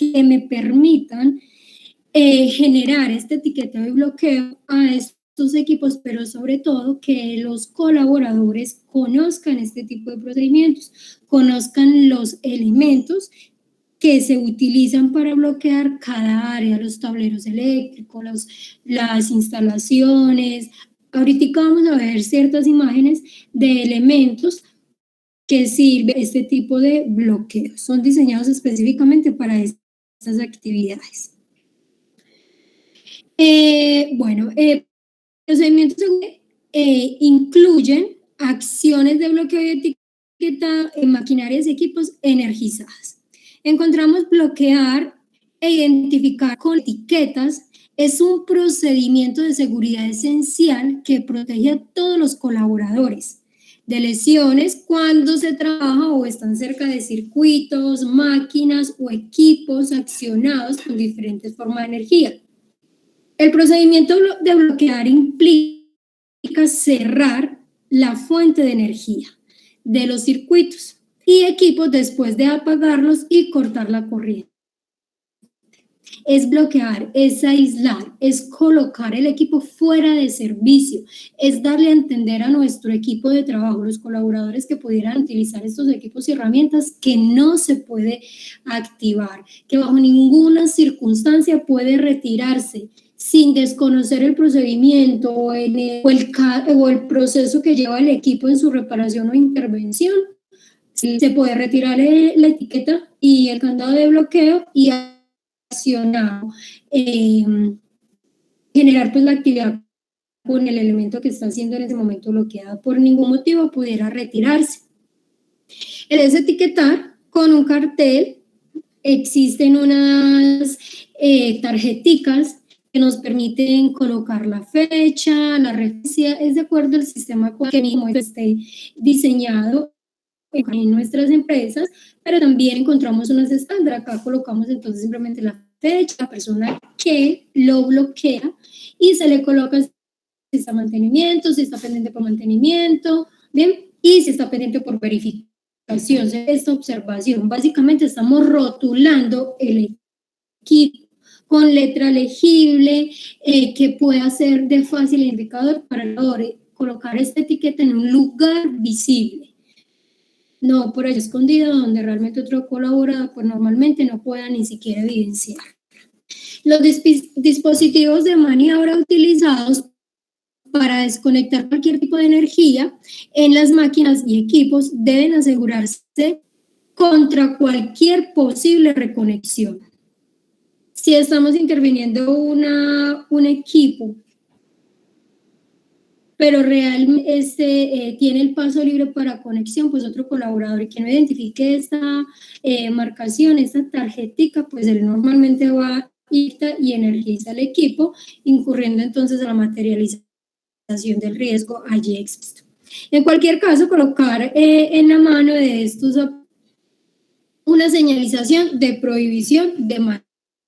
que me permitan generar este etiquetado y bloqueo a estos equipos, pero sobre todo que los colaboradores conozcan este tipo de procedimientos, conozcan los elementos que se utilizan para bloquear cada área, los tableros eléctricos, las instalaciones. Ahorita vamos a ver ciertas imágenes de elementos que sirve este tipo de bloqueos. Son diseñados específicamente para estas actividades. Procedimientos incluyen acciones de bloqueo y etiquetado en maquinarias y equipos energizadas. Encontramos bloquear e identificar con etiquetas es un procedimiento de seguridad esencial que protege a todos los colaboradores de lesiones cuando se trabaja o están cerca de circuitos, máquinas o equipos accionados con diferentes formas de energía. El procedimiento de bloquear implica cerrar la fuente de energía de los circuitos y equipos después de apagarlos y cortar la corriente. Es bloquear, es aislar, es colocar el equipo fuera de servicio, es darle a entender a nuestro equipo de trabajo, los colaboradores que pudieran utilizar estos equipos y herramientas, que no se puede activar, que bajo ninguna circunstancia puede retirarse sin desconocer el procedimiento o el proceso que lleva el equipo en su reparación o intervención. Se puede retirar la etiqueta y el candado de bloqueo y generar pues la actividad con el elemento que está siendo en ese momento bloqueado. Por ningún motivo pudiera retirarse. El etiquetar con un cartel. Existen unas tarjeticas que nos permiten colocar la fecha, la referencia, es de acuerdo al sistema que mismo esté diseñado en nuestras empresas, pero también encontramos unas estándar. Acá colocamos entonces simplemente la fecha, la persona que lo bloquea y se le coloca si está mantenimiento, si está pendiente por mantenimiento, bien, y si está pendiente por verificación. Esta observación, básicamente estamos rotulando el equipo con letra legible que pueda ser de fácil indicador para colocar esta etiqueta en un lugar visible, no por ahí escondido donde realmente otro colaborador pues normalmente no pueda ni siquiera evidenciar. Los dispositivos de maniobra utilizados para desconectar cualquier tipo de energía en las máquinas y equipos deben asegurarse contra cualquier posible reconexión. Si estamos interviniendo un equipo, pero realmente tiene el paso libre para conexión, pues otro colaborador que no identifique esta marcación, esta tarjetica, pues él normalmente va y energiza el equipo, incurriendo entonces a la materialización del riesgo allí expuesto. En cualquier caso, colocar en la mano de estos una señalización de prohibición de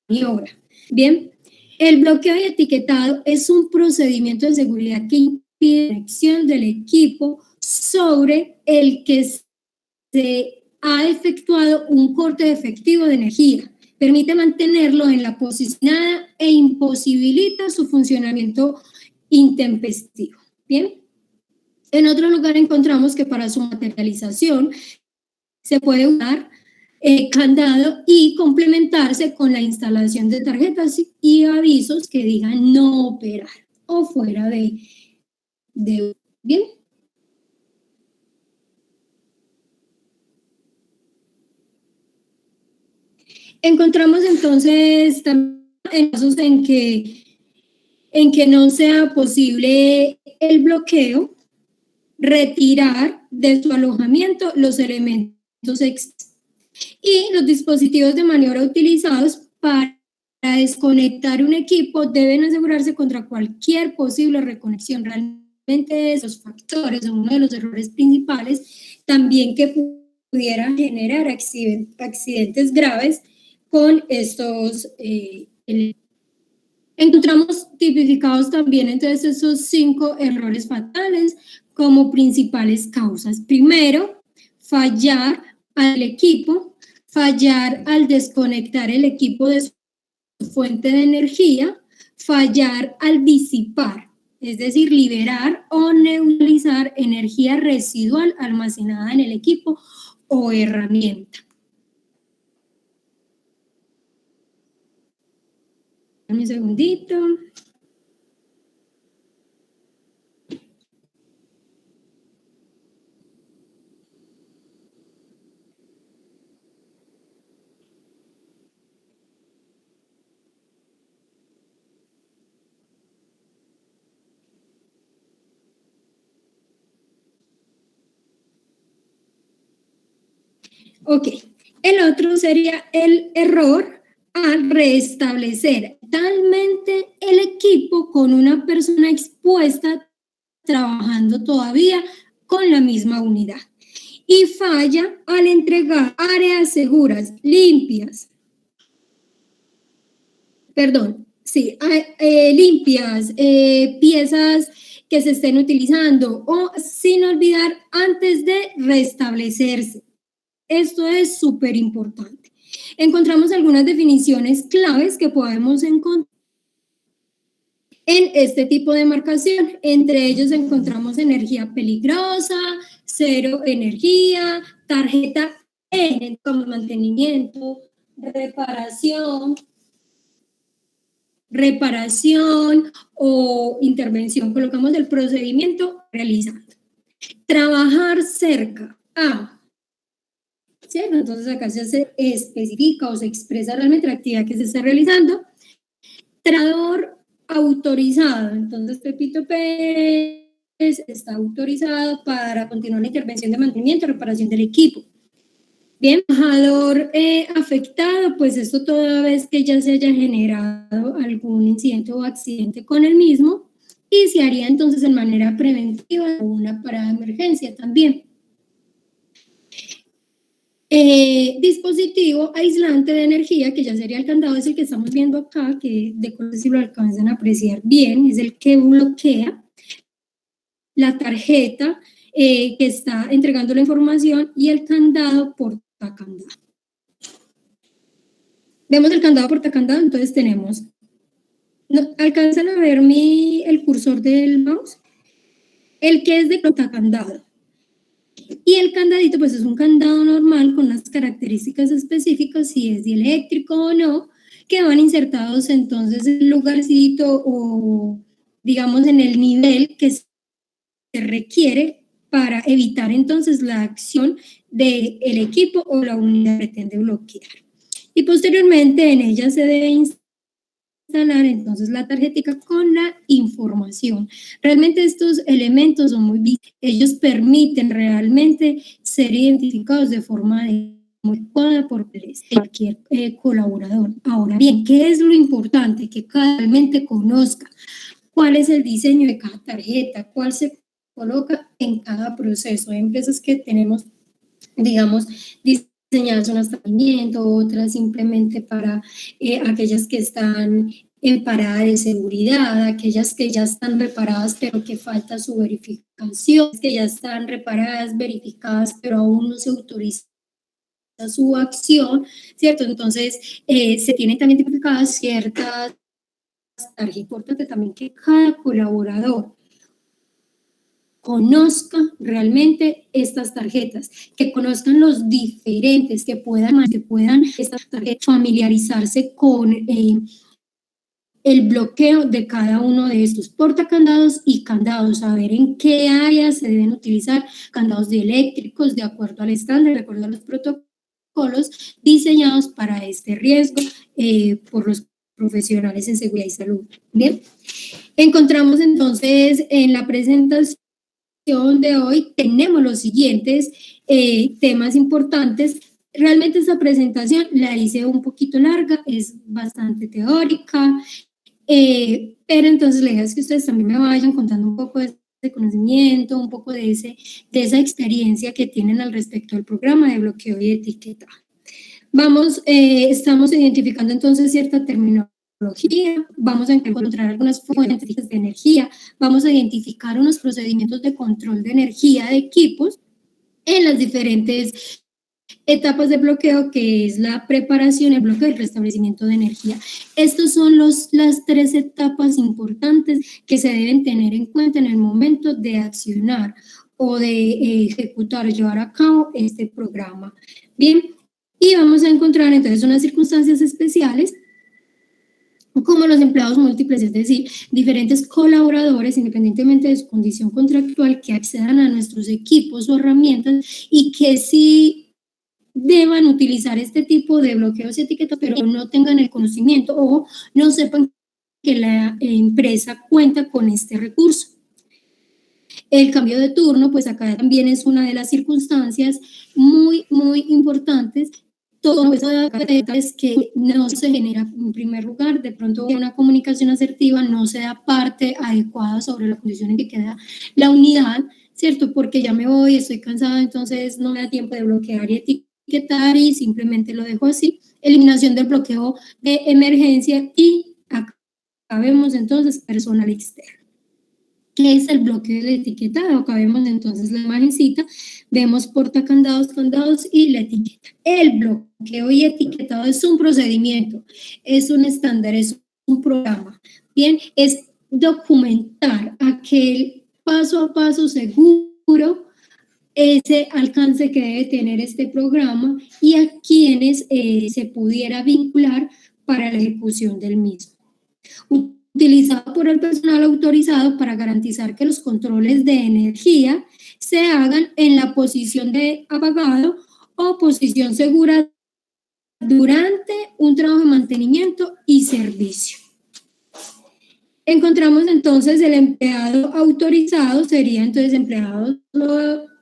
maniobra. Bien, el bloqueo y etiquetado es un procedimiento de seguridad que impide la conexión del equipo sobre el que se ha efectuado un corte efectivo de energía. Permite mantenerlo en la posicionada e imposibilita su funcionamiento intempestivo. Bien, en otro lugar encontramos que para su materialización se puede usar candado y complementarse con la instalación de tarjetas y avisos que digan no operar o fuera de bien. Encontramos entonces también en casos en que no sea posible el bloqueo, retirar de su alojamiento los elementos externos y los dispositivos de maniobra utilizados para desconectar un equipo deben asegurarse contra cualquier posible reconexión. Realmente esos factores son uno de los errores principales también que pudieran generar accidentes graves con estos encontramos tipificados también entonces esos 5 errores fatales como principales causas. Primero, fallar al equipo, fallar al desconectar el equipo de su fuente de energía, fallar al disipar, es decir, liberar o neutralizar energía residual almacenada en el equipo o herramienta. Un segundito. Ok, el otro sería el error al restablecer totalmente el equipo con una persona expuesta trabajando todavía con la misma unidad. Y falla al entregar áreas seguras, limpias, limpias, piezas que se estén utilizando o sin olvidar antes de restablecerse. Esto es súper importante. Encontramos algunas definiciones claves que podemos encontrar en este tipo de marcación. Entre ellos encontramos energía peligrosa, cero energía, tarjeta N como mantenimiento, reparación o intervención. Colocamos el procedimiento realizando. Trabajar cerca a, ¿cierto? Entonces acá se especifica o se expresa realmente la actividad que se está realizando. Trabajador autorizado, entonces Pepito Pérez está autorizado para continuar la intervención de mantenimiento y reparación del equipo. Bien, trabajador afectado, pues esto toda vez que ya se haya generado algún incidente o accidente con el mismo, y se haría entonces de manera preventiva una parada de emergencia también. Dispositivo aislante de energía, que ya sería el candado, es el que estamos viendo acá, que de color si lo alcanzan a apreciar bien, es el que bloquea la tarjeta que está entregando la información y el candado portacandado. Vemos el candado portacandado, entonces tenemos, ¿alcanzan a ver el cursor del mouse? El que es de portacandado. Y el candadito, pues es un candado normal con las características específicas, si es dieléctrico o no, que van insertados entonces en el lugarcito o, digamos, en el nivel que se requiere para evitar entonces la acción del equipo o la unidad que pretende bloquear. Y posteriormente en ella se debe instalar entonces la tarjetica con la información. Realmente estos elementos son muy visibles, ellos permiten realmente ser identificados de forma muy adecuada por cualquier colaborador. Ahora bien, ¿qué es lo importante? Que cada mente conozca cuál es el diseño de cada tarjeta, cuál se coloca en cada proceso. Hay empresas que tenemos, digamos, diseñadas un establecimiento, otras simplemente para aquellas que están en parada de seguridad, aquellas que ya están reparadas pero que falta su verificación, que ya están reparadas, verificadas, pero aún no se autoriza su acción, ¿cierto? Entonces, se tienen también tipificadas ciertas tarjetas. Importante también que cada colaborador conozca realmente estas tarjetas, que conozcan los diferentes, que puedan estas tarjetas familiarizarse con el bloqueo de cada uno de estos portacandados y candados, saber en qué áreas se deben utilizar candados dieléctricos de acuerdo al estándar, de acuerdo a los protocolos diseñados para este riesgo por los profesionales en seguridad y salud. Bien, encontramos entonces en la presentación de hoy, tenemos los siguientes temas importantes. Realmente esta presentación la hice un poquito larga, es bastante teórica, pero entonces la idea es que ustedes también me vayan contando un poco de ese conocimiento, un poco de esa experiencia que tienen al respecto del programa de bloqueo y etiquetaje. Estamos identificando entonces cierta terminología, vamos a encontrar algunas fuentes de energía, vamos a identificar unos procedimientos de control de energía de equipos en las diferentes Etapas de bloqueo, que es la preparación, el bloqueo y el restablecimiento de energía. Estas son las 3 etapas importantes que se deben tener en cuenta en el momento de accionar o de ejecutar, llevar a cabo este programa. Bien, y vamos a encontrar entonces unas circunstancias especiales como los empleados múltiples, es decir, diferentes colaboradores, independientemente de su condición contractual, que accedan a nuestros equipos o herramientas y que sí deban utilizar este tipo de bloqueos y etiquetas, pero no tengan el conocimiento o no sepan que la empresa cuenta con este recurso. El cambio de turno, pues acá también es una de las circunstancias muy, muy importantes. Todo eso es que no se genera, en primer lugar, de pronto una comunicación asertiva, no se da parte adecuada sobre la condición en que queda la unidad, ¿cierto? Porque ya me voy, estoy cansada, entonces no me da tiempo de bloquear y etiquetar y simplemente lo dejo así. Eliminación del bloqueo de emergencia y acá vemos entonces personal externo. ¿Qué es el bloqueo del etiquetado? Acá vemos entonces la imagencita, vemos portacandados, candados y la etiqueta. El bloqueo y etiquetado es un procedimiento, es un estándar, es un programa. Bien, es documentar aquel paso a paso seguro, ese alcance que debe tener este programa y a quienes se pudiera vincular para la ejecución del mismo. Utilizado por el personal autorizado para garantizar que los controles de energía se hagan en la posición de apagado o posición segura durante un trabajo de mantenimiento y servicio. Encontramos entonces el empleado autorizado, sería entonces empleado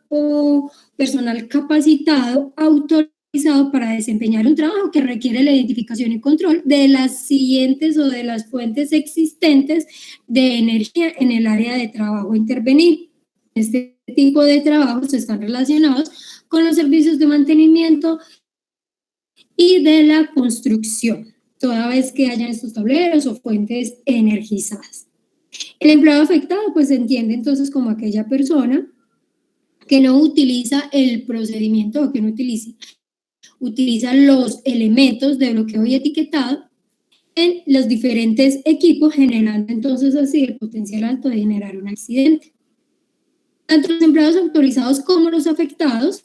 o personal capacitado autorizado para desempeñar un trabajo que requiere la identificación y control de las siguientes o de las fuentes existentes de energía en el área de trabajo a intervenir. Este tipo de trabajos están relacionados con los servicios de mantenimiento y de la construcción, toda vez que hayan estos tableros o fuentes energizadas. El empleado afectado pues se entiende entonces como aquella persona que no utiliza el procedimiento o que no utiliza los elementos de bloqueo y etiquetado en los diferentes equipos, generando entonces así el potencial alto de generar un accidente. Tanto los empleados autorizados como los afectados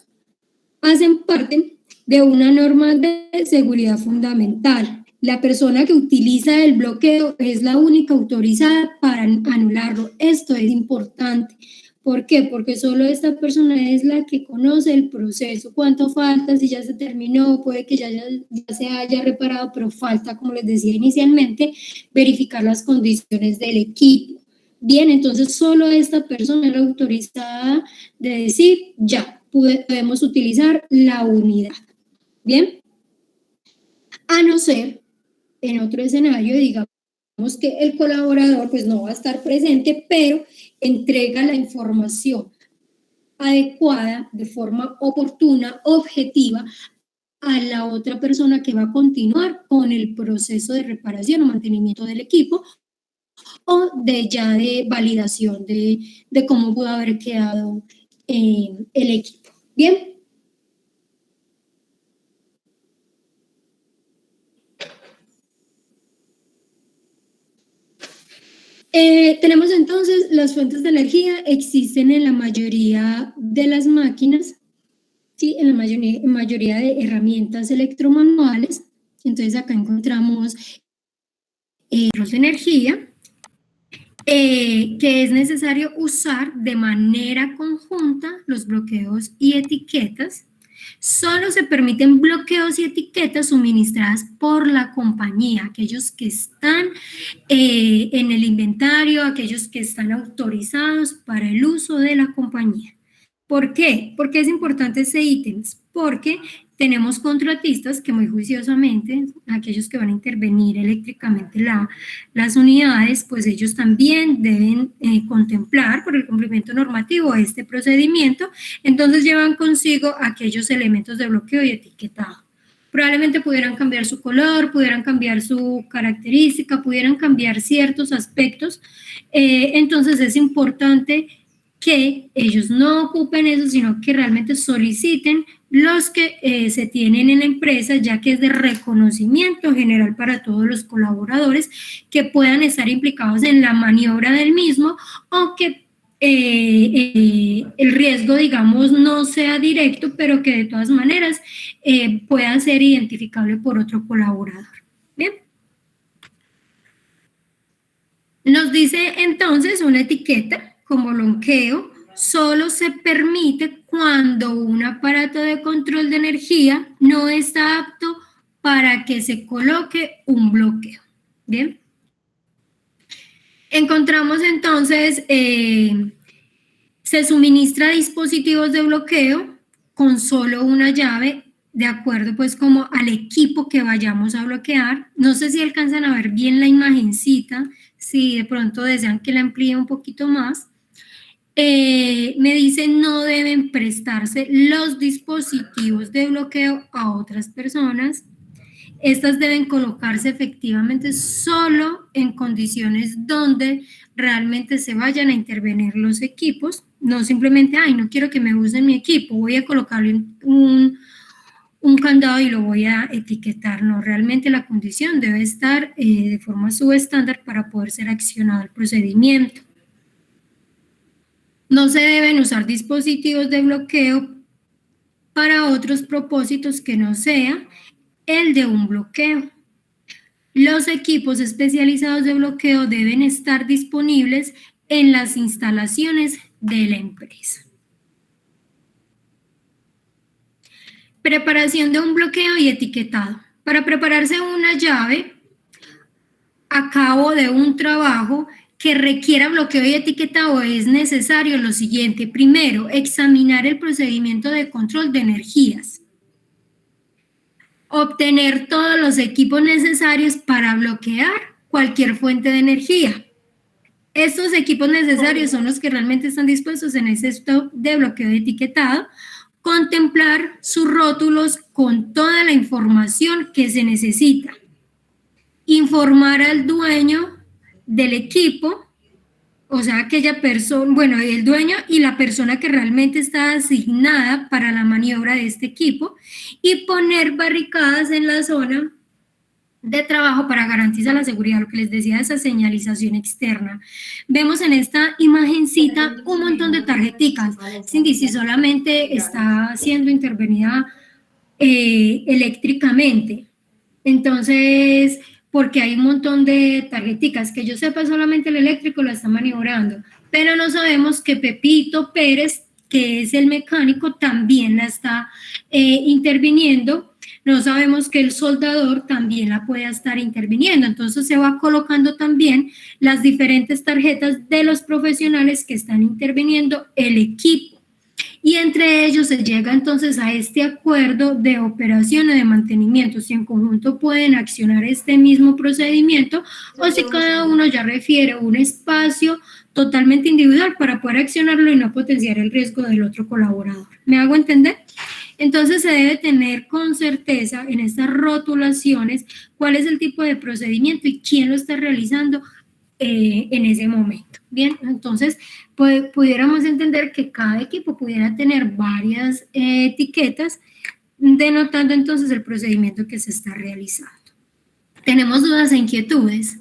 hacen parte de una norma de seguridad fundamental. La persona que utiliza el bloqueo es la única autorizada para anularlo. Esto es importante. ¿Por qué? Porque solo esta persona es la que conoce el proceso, cuánto falta, si ya se terminó, puede que ya se haya reparado, pero falta, como les decía inicialmente, verificar las condiciones del equipo. Bien, entonces solo esta persona es la autorizada de decir, ya, podemos utilizar la unidad. Bien, a no ser en otro escenario, digamos que el colaborador pues no va a estar presente, pero entrega la información adecuada, de forma oportuna, objetiva, a la otra persona que va a continuar con el proceso de reparación o mantenimiento del equipo o de validación de cómo pudo haber quedado el equipo. Bien. Tenemos entonces las fuentes de energía, existen en la mayoría de las máquinas, ¿sí? En la mayoría de herramientas electromanuales. Entonces acá encontramos los de energía, que es necesario usar de manera conjunta los bloqueos y etiquetas. Solo se permiten bloqueos y etiquetas suministradas por la compañía, aquellos que están en el inventario, aquellos que están autorizados para el uso de la compañía. ¿Por qué? ¿Por qué es importante ese ítem? Porque tenemos contratistas que muy juiciosamente, aquellos que van a intervenir eléctricamente las unidades, pues ellos también deben contemplar por el cumplimiento normativo este procedimiento, entonces llevan consigo aquellos elementos de bloqueo y etiquetado. Probablemente pudieran cambiar su color, pudieran cambiar su característica, pudieran cambiar ciertos aspectos, entonces es importante que ellos no ocupen eso, sino que realmente soliciten los que se tienen en la empresa, ya que es de reconocimiento general para todos los colaboradores que puedan estar implicados en la maniobra del mismo o que el riesgo, digamos, no sea directo, pero que de todas maneras pueda ser identificable por otro colaborador. Bien. Nos dice entonces una etiqueta como bloqueo, solo se permite cuando un aparato de control de energía no está apto para que se coloque un bloqueo. Bien. Encontramos entonces, se suministra dispositivos de bloqueo con solo una llave, de acuerdo pues como al equipo que vayamos a bloquear. No sé si alcanzan a ver bien la imagencita, si de pronto desean que la amplíe un poquito más. Me dicen no deben prestarse los dispositivos de bloqueo a otras personas. Estas deben colocarse efectivamente solo en condiciones donde realmente se vayan a intervenir los equipos, no simplemente, ay, no quiero que me usen mi equipo, voy a colocarle un candado y lo voy a etiquetar. No, realmente la condición debe estar de forma subestándar para poder ser accionado el procedimiento. No se deben usar dispositivos de bloqueo para otros propósitos que no sea el de un bloqueo. Los equipos especializados de bloqueo deben estar disponibles en las instalaciones de la empresa. Preparación de un bloqueo y etiquetado. Para prepararse una llave a cabo de un trabajo que requiera bloqueo y etiquetado es necesario lo siguiente. Primero, examinar el procedimiento de control de energías. Obtener todos los equipos necesarios para bloquear cualquier fuente de energía. Estos equipos necesarios son los que realmente están dispuestos en ese stop de bloqueo y etiquetado. Contemplar sus rótulos con toda la información que se necesita. Informar al dueño del equipo, o sea, aquella persona, bueno, el dueño y la persona que realmente está asignada para la maniobra de este equipo, y poner barricadas en la zona de trabajo para garantizar la seguridad, lo que les decía de esa señalización externa. Vemos en esta imagencita un montón de tarjeticas. Cindy, si solamente está siendo intervenida eléctricamente, entonces, porque hay un montón de tarjeticas, que yo sepa solamente el eléctrico lo está maniobrando, pero no sabemos que Pepito Pérez, que es el mecánico, también la está interviniendo. No sabemos que el soldador también la pueda estar interviniendo. Entonces se va colocando también las diferentes tarjetas de los profesionales que están interviniendo el equipo. Y entre ellos se llega entonces a este acuerdo de operación o de mantenimiento, si en conjunto pueden accionar este mismo procedimiento o si cada uno ya refiere un espacio totalmente individual para poder accionarlo y no potenciar el riesgo del otro colaborador. ¿Me hago entender? Entonces se debe tener con certeza en estas rotulaciones cuál es el tipo de procedimiento y quién lo está realizando en ese momento. Bien, entonces pudiéramos entender que cada equipo pudiera tener varias etiquetas denotando entonces el procedimiento que se está realizando. ¿Tenemos dudas e inquietudes?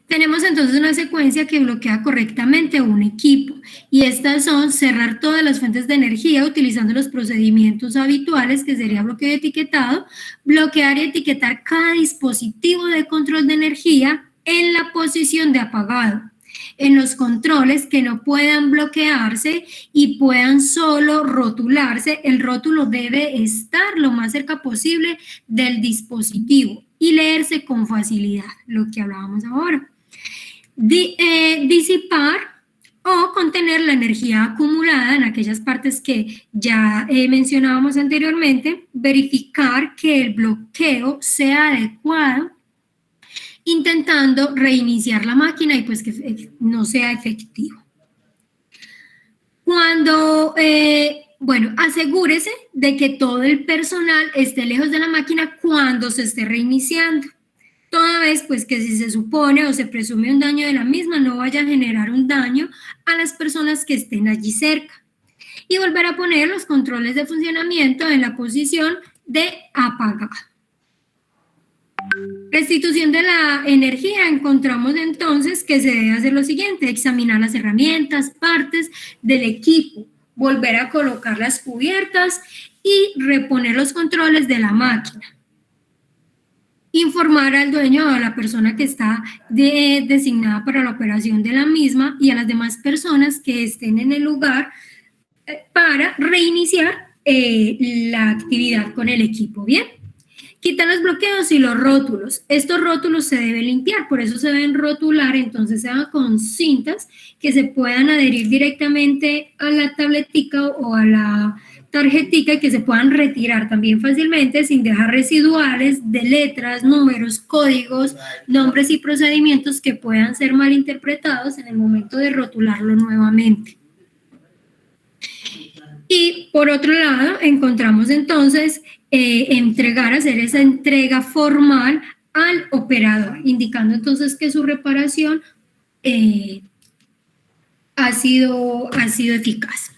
Tenemos entonces una secuencia que bloquea correctamente un equipo y estas son cerrar todas las fuentes de energía utilizando los procedimientos habituales, que sería bloqueo y etiquetado, bloquear y etiquetar cada dispositivo de control de energía en la posición de apagado. En los controles que no puedan bloquearse y puedan solo rotularse, el rótulo debe estar lo más cerca posible del dispositivo y leerse con facilidad, lo que hablábamos ahora. Disipar o contener la energía acumulada en aquellas partes que ya mencionábamos anteriormente, verificar que el bloqueo sea adecuado, intentando reiniciar la máquina y pues que no sea efectivo. Cuando, bueno, asegúrese de que todo el personal esté lejos de la máquina cuando se esté reiniciando. toda vez pues que si se supone o se presume un daño de la misma, no vaya a generar un daño a las personas que estén allí cerca. Y volver a poner los controles de funcionamiento en la posición de apagar. Restitución de la energía, encontramos entonces que se debe hacer lo siguiente: examinar las herramientas, partes del equipo, volver a colocar las cubiertas y reponer los controles de la máquina. Informar al dueño o a la persona que está designada para la operación de la misma y a las demás personas que estén en el lugar para reiniciar la actividad con el equipo. Bien. Quitar los bloqueos y los rótulos. Estos rótulos se deben limpiar, por eso se deben rotular, entonces se haga con cintas que se puedan adherir directamente a la tabletica o a la tarjetica y que se puedan retirar también fácilmente sin dejar residuales de letras, números, códigos, nombres y procedimientos que puedan ser malinterpretados en el momento de rotularlo nuevamente. Y por otro lado, encontramos entonces hacer esa entrega formal al operador, indicando entonces que su reparación ha sido eficaz.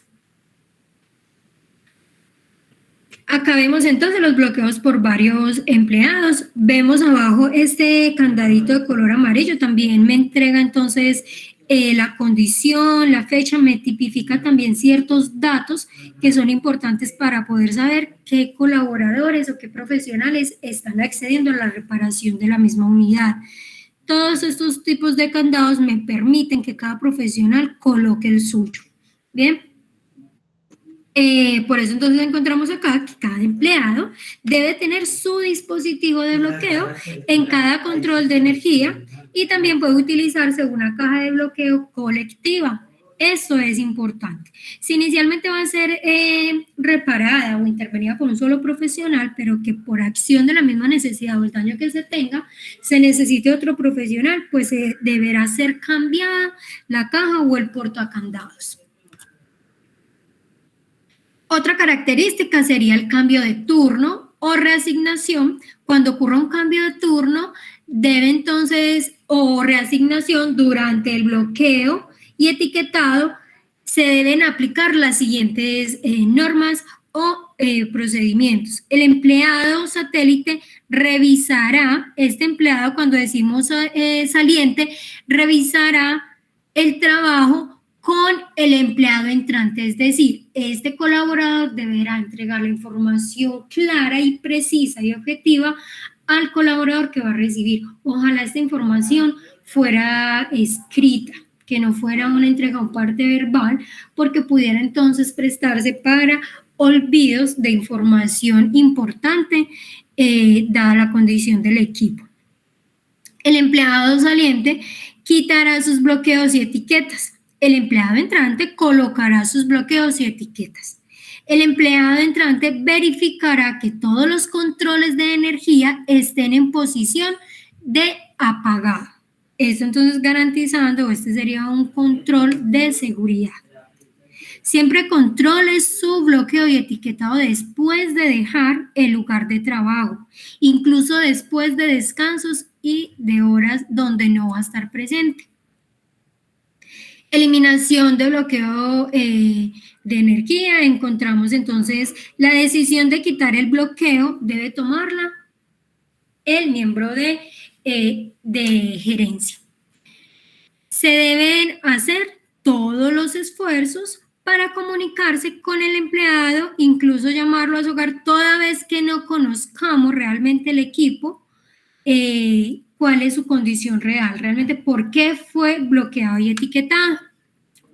Acá vemos entonces los bloqueos por varios empleados. Vemos abajo este candadito de color amarillo, también me entrega entonces la condición, la fecha, me tipifica también ciertos datos que son importantes para poder saber qué colaboradores o qué profesionales están accediendo a la reparación de la misma unidad. Todos estos tipos de candados me permiten que cada profesional coloque el suyo. Bien. Por eso entonces encontramos acá que cada empleado debe tener su dispositivo de bloqueo en cada control de energía y también puede utilizarse una caja de bloqueo colectiva. Eso es importante. Si inicialmente va a ser reparada o intervenida por un solo profesional, pero que por acción de la misma necesidad o el daño que se tenga, se necesite otro profesional, pues deberá ser cambiada la caja o el portacandados. Otra característica sería el cambio de turno o reasignación. Cuando ocurra un cambio de turno, debe entonces, o reasignación durante el bloqueo y etiquetado, se deben aplicar las siguientes normas o procedimientos. El empleado satélite revisará, este empleado cuando decimos saliente, revisará el trabajo con el empleado entrante, es decir, este colaborador deberá entregar la información clara y precisa y objetiva al colaborador que va a recibir. Ojalá esta información fuera escrita, que no fuera una entrega o parte verbal, porque pudiera entonces prestarse para olvidos de información importante dada la condición del equipo. El empleado saliente quitará sus bloqueos y etiquetas. El empleado entrante colocará sus bloqueos y etiquetas. El empleado entrante verificará que todos los controles de energía estén en posición de apagado. Esto entonces garantizando, este sería un control de seguridad. Siempre controle su bloqueo y etiquetado después de dejar el lugar de trabajo, incluso después de descansos y de horas donde no va a estar presente. Eliminación de bloqueo de energía. Encontramos entonces la decisión de quitar el bloqueo debe tomarla el miembro de gerencia. Se deben hacer todos los esfuerzos para comunicarse con el empleado, incluso llamarlo a su hogar toda vez que no conozcamos realmente el equipo, cuál es su condición real, realmente por qué fue bloqueado y etiquetado.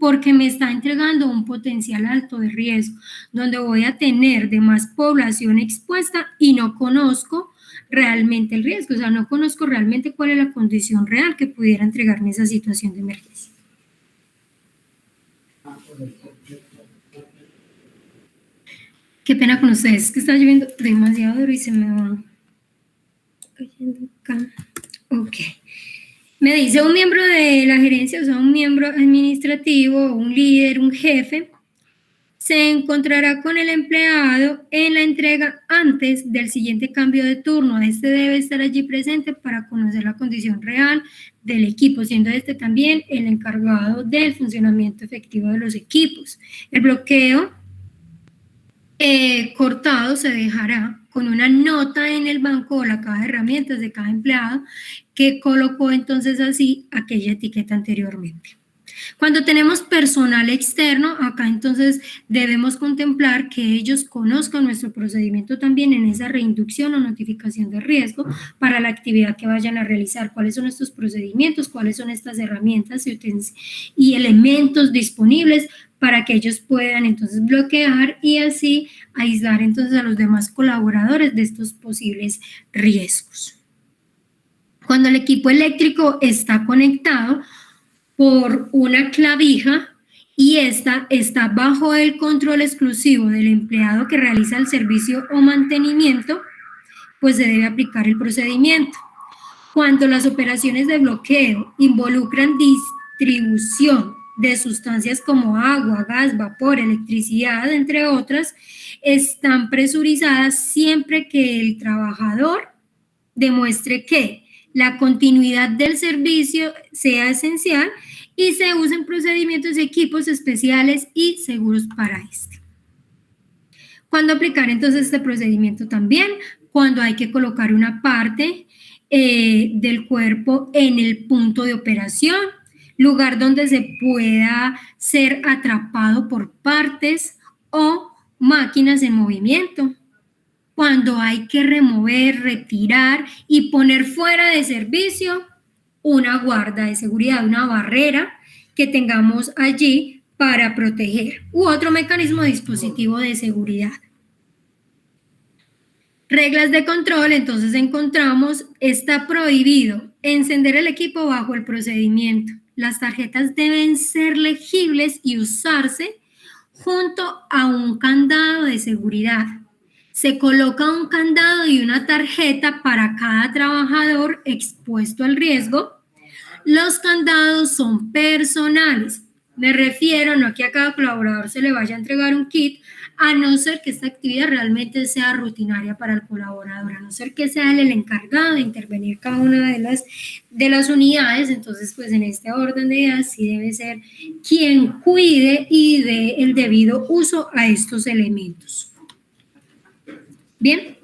Porque me está entregando un potencial alto de riesgo, donde voy a tener de más población expuesta y no conozco realmente el riesgo, o sea, no conozco realmente cuál es la condición real que pudiera entregarme esa situación de emergencia. Qué pena con ustedes, que está lloviendo demasiado duro y se me va cayendo acá. Ok. Me dice un miembro de la gerencia, o sea, un miembro administrativo, un líder, un jefe, se encontrará con el empleado en la entrega antes del siguiente cambio de turno. Este debe estar allí presente para conocer la condición real del equipo, siendo este también el encargado del funcionamiento efectivo de los equipos. El bloqueo cortado se dejará con una nota en el banco o la caja de herramientas de cada empleado que colocó entonces así aquella etiqueta anteriormente. Cuando tenemos personal externo, acá entonces debemos contemplar que ellos conozcan nuestro procedimiento también en esa reinducción o notificación de riesgo para la actividad que vayan a realizar, cuáles son estos procedimientos, cuáles son estas herramientas y elementos disponibles para que ellos puedan entonces bloquear y así aislar entonces a los demás colaboradores de estos posibles riesgos. Cuando el equipo eléctrico está conectado por una clavija y esta está bajo el control exclusivo del empleado que realiza el servicio o mantenimiento, pues se debe aplicar el procedimiento. Cuando las operaciones de bloqueo involucran distribución de sustancias como agua, gas, vapor, electricidad, entre otras, están presurizadas siempre que el trabajador demuestre que la continuidad del servicio sea esencial y se usen procedimientos y equipos especiales y seguros para este. ¿Cuándo aplicar entonces este procedimiento también? Cuando hay que colocar una parte del cuerpo en el punto de operación, lugar donde se pueda ser atrapado por partes o máquinas en movimiento. Cuando hay que remover, retirar y poner fuera de servicio una guarda de seguridad, una barrera que tengamos allí para proteger u otro mecanismo de dispositivo de seguridad. Reglas de control, entonces encontramos, está prohibido encender el equipo bajo el procedimiento. Las tarjetas deben ser legibles y usarse junto a un candado de seguridad. Se coloca un candado y una tarjeta para cada trabajador expuesto al riesgo. Los candados son personales. Me refiero no que a cada colaborador se le vaya a entregar un kit, a no ser que esta actividad realmente sea rutinaria para el colaborador, a no ser que sea él el encargado de intervenir cada una de las unidades. Entonces, pues en este orden de ideas sí debe ser quien cuide y dé el debido uso a estos elementos. Bien,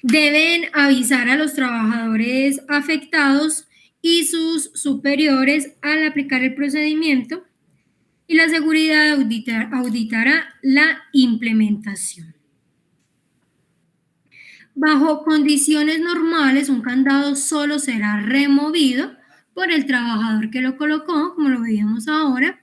deben avisar a los trabajadores afectados y sus superiores al aplicar el procedimiento y la seguridad auditará la implementación. Bajo condiciones normales, un candado solo será removido por el trabajador que lo colocó, como lo veíamos ahora.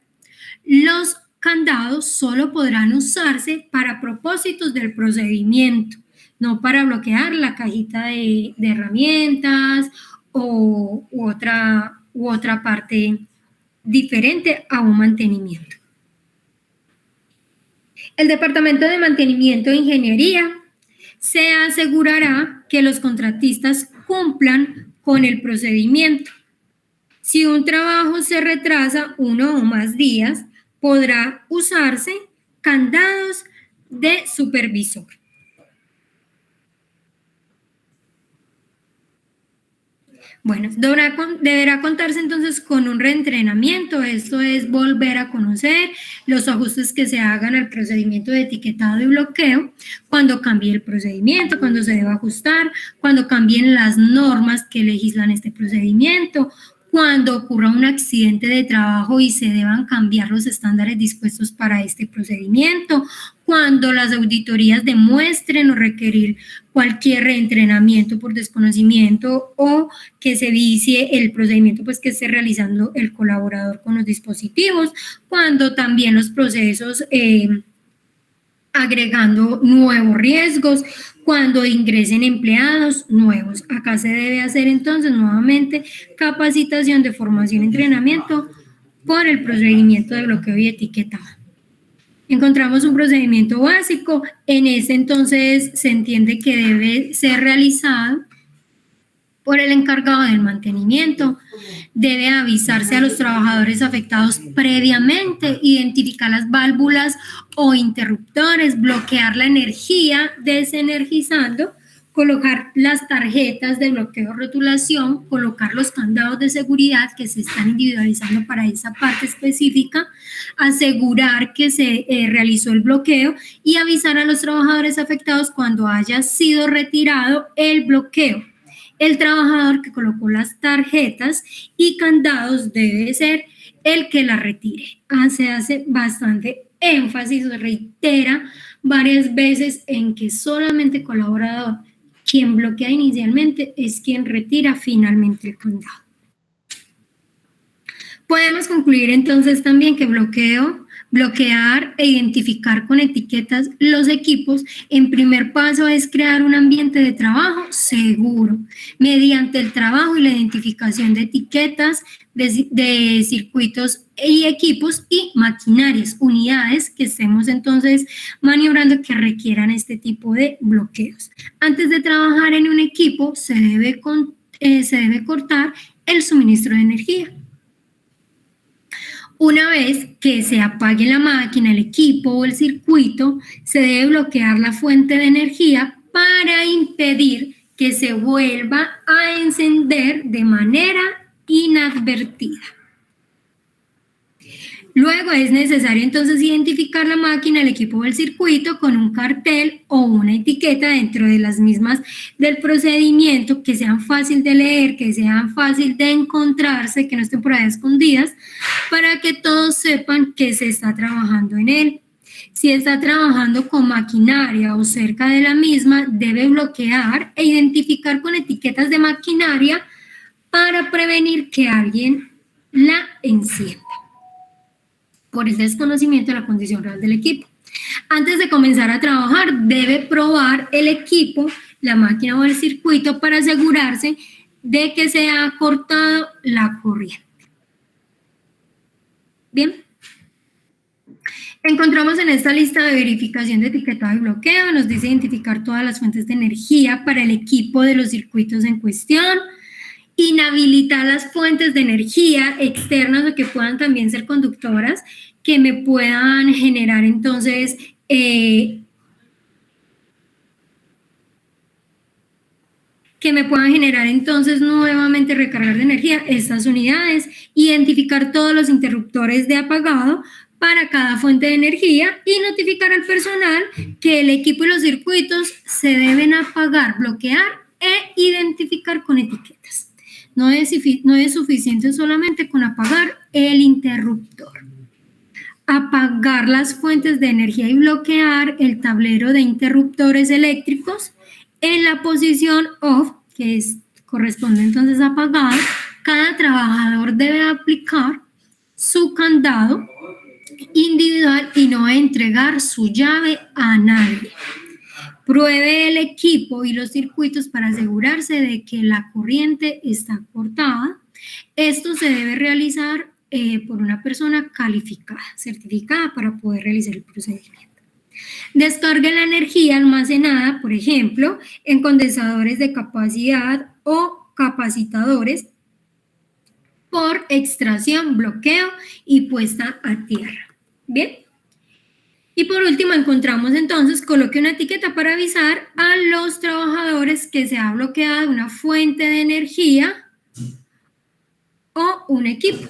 Los candados solo podrán usarse para propósitos del procedimiento, no para bloquear la cajita de herramientas u otra parte diferente a un mantenimiento. El Departamento de Mantenimiento e Ingeniería se asegurará que los contratistas cumplan con el procedimiento. Si un trabajo se retrasa 1 o más días, podrá usarse candados de supervisor. Bueno, deberá contarse entonces con un reentrenamiento, esto es volver a conocer los ajustes que se hagan al procedimiento de etiquetado y bloqueo, cuando cambie el procedimiento, cuando se deba ajustar, cuando cambien las normas que legislan este procedimiento, cuando ocurra un accidente de trabajo y se deban cambiar los estándares dispuestos para este procedimiento, cuando las auditorías demuestren o requerir cualquier reentrenamiento por desconocimiento o que se vicie el procedimiento pues que esté realizando el colaborador con los dispositivos, cuando también los procesos agregando nuevos riesgos, cuando ingresen empleados nuevos. Acá se debe hacer entonces nuevamente capacitación de formación y entrenamiento por el procedimiento de bloqueo y etiquetado. Encontramos un procedimiento básico, en ese entonces se entiende que debe ser realizado por el encargado del mantenimiento. Debe avisarse a los trabajadores afectados previamente, identificar las válvulas o interruptores, bloquear la energía desenergizando, colocar las tarjetas de bloqueo o rotulación, colocar los candados de seguridad que se están individualizando para esa parte específica, asegurar que se realizó el bloqueo y avisar a los trabajadores afectados cuando haya sido retirado el bloqueo. El trabajador que colocó las tarjetas y candados debe ser el que las retire. Se hace bastante énfasis, se reitera varias veces en que solamente el colaborador, quien bloquea inicialmente, es quien retira finalmente el candado. Podemos concluir entonces también que bloquear e identificar con etiquetas los equipos, en primer paso es crear un ambiente de trabajo seguro, mediante el trabajo y la identificación de etiquetas, de circuitos y equipos y maquinarias, unidades que estemos entonces maniobrando que requieran este tipo de bloqueos. Antes de trabajar en un equipo se debe cortar el suministro de energía. Una vez que se apague la máquina, el equipo o el circuito, se debe bloquear la fuente de energía para impedir que se vuelva a encender de manera inadvertida. Luego es necesario entonces identificar la máquina, el equipo o el circuito con un cartel o una etiqueta dentro de las mismas del procedimiento, que sean fácil de leer, que sean fácil de encontrarse, que no estén por ahí escondidas, para que todos sepan que se está trabajando en él. Si está trabajando con maquinaria o cerca de la misma, debe bloquear e identificar con etiquetas de maquinaria para prevenir que alguien la encienda por el desconocimiento de la condición real del equipo. Antes de comenzar a trabajar, debe probar el equipo, la máquina o el circuito para asegurarse de que se ha cortado la corriente. Bien. Encontramos en esta lista de verificación de etiquetado y bloqueo, nos dice identificar todas las fuentes de energía para el equipo de los circuitos en cuestión, inhabilitar las fuentes de energía externas o que puedan también ser conductoras, que me puedan generar entonces nuevamente recargar de energía estas unidades, identificar todos los interruptores de apagado para cada fuente de energía y notificar al personal que el equipo y los circuitos se deben apagar, bloquear e identificar con etiquetas. No es suficiente solamente con apagar el interruptor. Apagar las fuentes de energía y bloquear el tablero de interruptores eléctricos en la posición off, que corresponde entonces a apagar. Cada trabajador debe aplicar su candado individual y no entregar su llave a nadie. Pruebe el equipo y los circuitos para asegurarse de que la corriente está cortada. Esto se debe realizar por una persona calificada, certificada para poder realizar el procedimiento. Descargue la energía almacenada, por ejemplo, en condensadores de capacidad o capacitadores por extracción, bloqueo y puesta a tierra. Bien. Y por último encontramos entonces, coloque una etiqueta para avisar a los trabajadores que se ha bloqueado una fuente de energía o un equipo.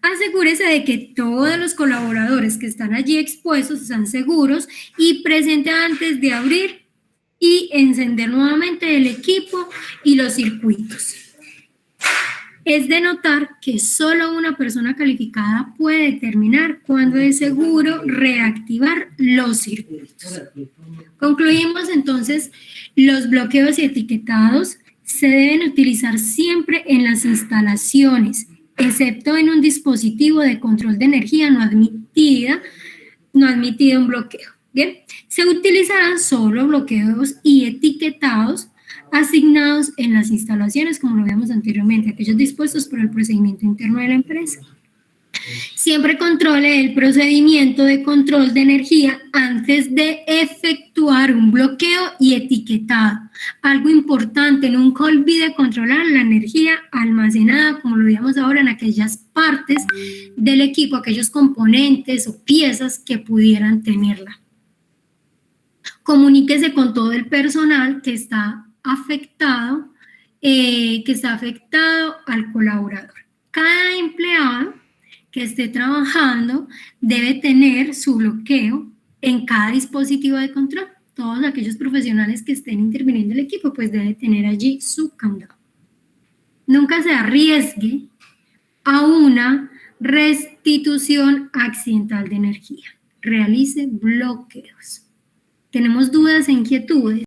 Asegúrese de que todos los colaboradores que están allí expuestos están seguros y presentes antes de abrir y encender nuevamente el equipo y los circuitos. Es de notar que solo una persona calificada puede determinar cuándo es seguro reactivar los circuitos. Concluimos entonces, los bloqueos y etiquetados se deben utilizar siempre en las instalaciones, excepto en un dispositivo de control de energía no admitido un bloqueo. Bien, se utilizarán solo bloqueos y etiquetados asignados en las instalaciones, como lo vimos anteriormente, aquellos dispuestos por el procedimiento interno de la empresa. Siempre controle el procedimiento de control de energía antes de efectuar un bloqueo y etiquetado. Algo importante, nunca olvide controlar la energía almacenada, como lo veíamos ahora, en aquellas partes del equipo, aquellos componentes o piezas que pudieran tenerla. Comuníquese con todo el personal que está afectado al colaborador. Cada empleado que esté trabajando debe tener su bloqueo en cada dispositivo de control. Todos aquellos profesionales que estén interviniendo en el equipo, pues deben tener allí su candado. Nunca se arriesgue a una restitución accidental de energía. Realice bloqueos. ¿Tenemos dudas e inquietudes?